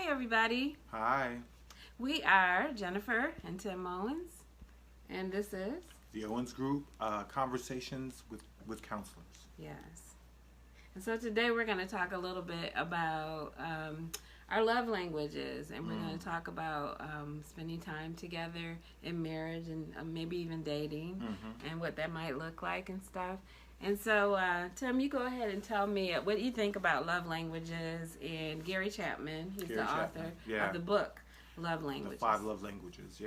everybody. Hi. We are Jennifer and Tim Owens, and this is The Owens Group, Conversations with Counselors. Yes. And so today we're going to talk a little bit about our love languages, and we're going to talk about spending time together in marriage and maybe even dating and what that might look like and stuff. And so, Tim, you go ahead and tell me what you think about love languages. And Gary Chapman, he's the author of the book, Love Languages. The 5 Love Languages,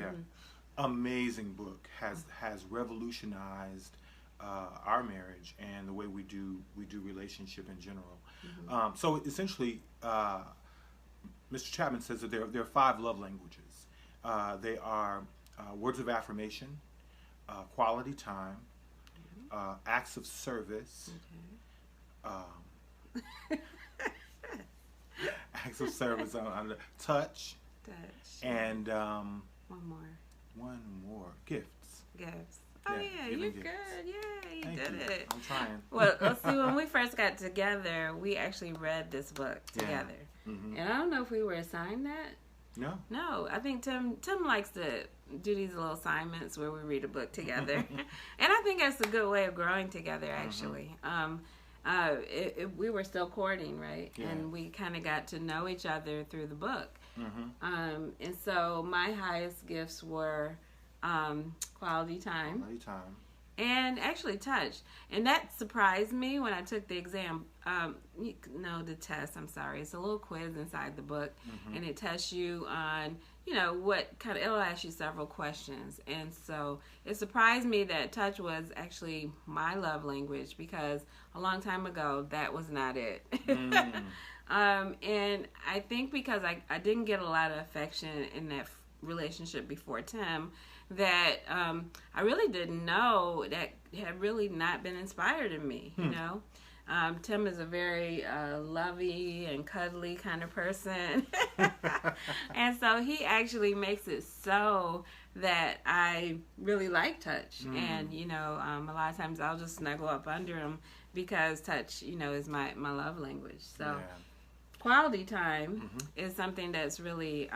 Amazing book. Has revolutionized our marriage and the way we do relationship in general. So essentially, Mr. Chapman says that there are 5 love languages. They are words of affirmation, quality time, acts of service, acts of service on the touch, and one more, gifts. Oh yeah, you're good. Yeah, you did it. I'm trying. Well, let's see. When we first got together, we actually read this book together, and I don't know if we were assigned that. No, I think Tim likes to do these little assignments where we read a book together, and I think that's a good way of growing together. Actually, we were still courting, right? Yeah. And we kind of got to know each other through the book. And so my highest gifts were quality time. And actually touch. And that surprised me when I took the exam. The test, I'm sorry. It's a little quiz inside the book. And it tests you on, it'll ask you several questions. And so it surprised me that touch was actually my love language, because a long time ago, that was not it. And I think because I didn't get a lot of affection in that relationship before Tim, that I really didn't know that had really not been inspired in me, you know. Tim is a very lovey and cuddly kind of person. And so he actually makes it so that I really like touch. And, a lot of times I'll just snuggle up under him because touch, is my love language. So quality time is something that's really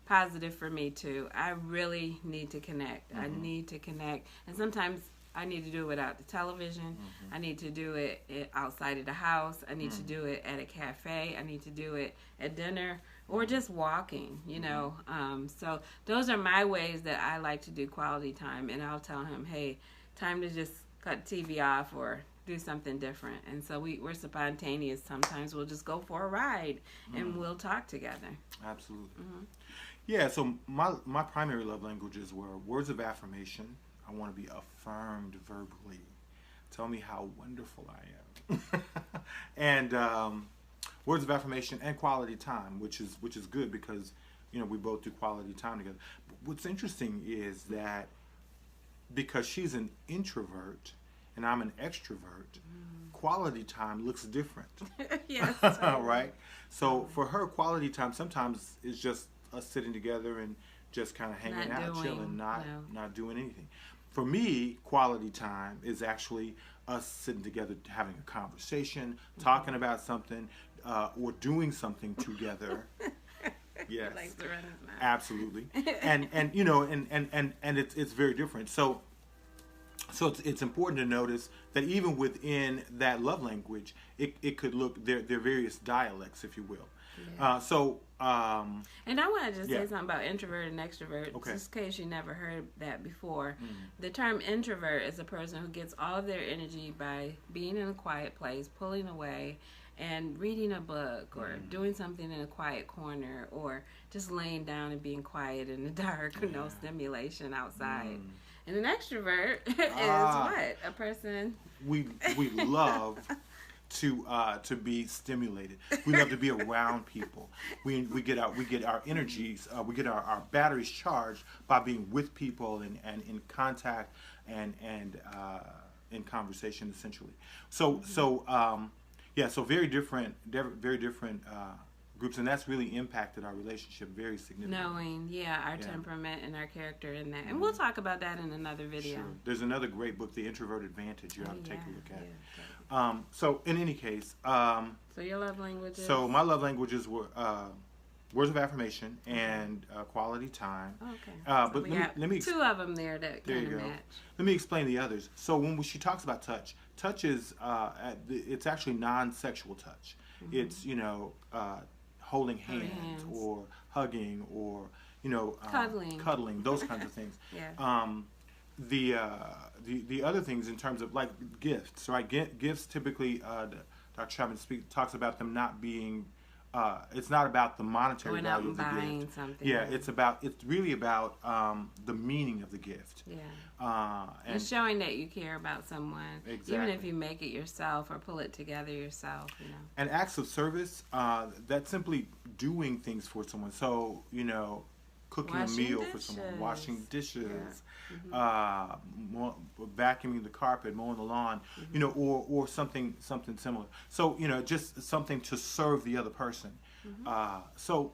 positive for me too. I really need to connect. I need to connect, and sometimes I need to do it without the television. I need to do it outside of the house. I need to do it at a cafe. I need to do it at dinner or just walking, so those are my ways that I like to do quality time. And I'll tell him, hey, time to just cut the TV off or do something different. And so we're spontaneous. Sometimes we'll just go for a ride and we'll talk together. Absolutely. Yeah, so my primary love languages were words of affirmation. I want to be affirmed verbally. Tell me how wonderful I am. And words of affirmation and quality time, which is good because, we both do quality time together. But what's interesting is that because she's an introvert and I'm an extrovert, quality time looks different. Yes. Right? So for her, quality time sometimes is just us sitting together and just kind of hanging out, chilling, not doing anything. For me, quality time is actually us sitting together, having a conversation, talking about something, or doing something together. Yes, likes to run his mouth. Absolutely, and it's very different. So it's important to notice that even within that love language, it could look there are various dialects, if you will. Yeah. And I want to just say something about introvert and extrovert, just in case you never heard that before. The term introvert is a person who gets all of their energy by being in a quiet place, pulling away, and reading a book or doing something in a quiet corner or just laying down and being quiet in the dark with no stimulation outside. And an extrovert is what? A person... We love... to be stimulated. We love to be around people. We get our energies, we get our batteries charged by being with people and in contact and in conversation, essentially. So very different groups, and that's really impacted our relationship very significantly. Knowing, our temperament and our character in that. And we'll talk about that in another video. Sure. There's another great book, The Introvert Advantage, you ought to take a look at. So in any case... so your love languages? So my love languages were words of affirmation and quality time. Okay. But So let me two of them there that kind of match. Let me explain the others. So when she talks about touch, touch is it's actually non-sexual touch. Mm-hmm. It's holding hands or hugging or cuddling, those kinds of things. Yeah. The other things in terms of like gifts, right? Gifts typically, Dr. Chapman talks about them not being. It's not about the monetary value of the gift. Something. Yeah, it's really about the meaning of the gift. Yeah. And showing that you care about someone, exactly. even if you make it yourself or pull it together yourself. And acts of service, that's simply doing things for someone. So cooking a meal for someone, washing dishes, vacuuming the carpet, mowing the lawn, or something similar. So just something to serve the other person. So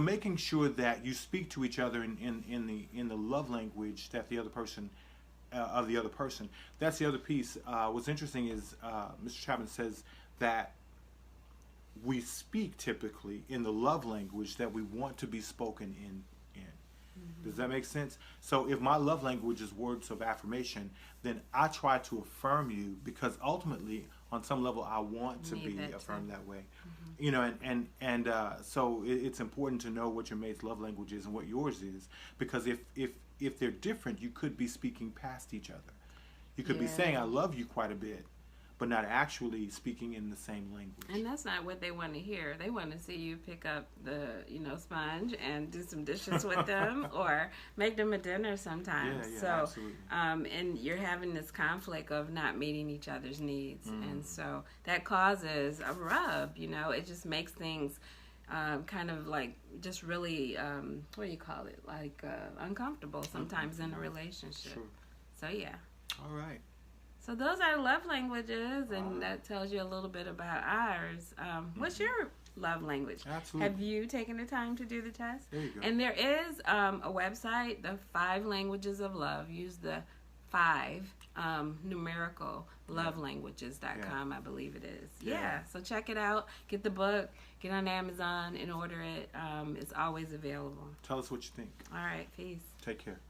making sure that you speak to each other in the love language that the other person of the other person. That's the other piece. What's interesting is Mr. Chapman says that we speak typically in the love language that we want to be spoken in. Does that make sense? So if my love language is words of affirmation, then I try to affirm you because ultimately, on some level, I want to be affirmed that way. So it's important to know what your mate's love language is and what yours is, because if they're different, you could be speaking past each other. You could be saying I love you quite a bit, but not actually speaking in the same language. And that's not what they want to hear. They want to see you pick up the, sponge and do some dishes with them or make them a dinner sometimes. Yeah, so, absolutely. And you're having this conflict of not meeting each other's needs. And so that causes a rub, It just makes things kind of like just really, what do you call it? Like uncomfortable sometimes in a relationship. Sure. So, yeah. All right. So those are love languages, and that tells you a little bit about ours. What's your love language? Absolutely. Have you taken the time to do the test? There you go. And there is a website, the 5 Languages of Love. Use the 5 numerical lovelanguages.com, I believe it is. Yeah. So check it out. Get the book. Get on Amazon and order it. It's always available. Tell us what you think. All right. Peace. Take care.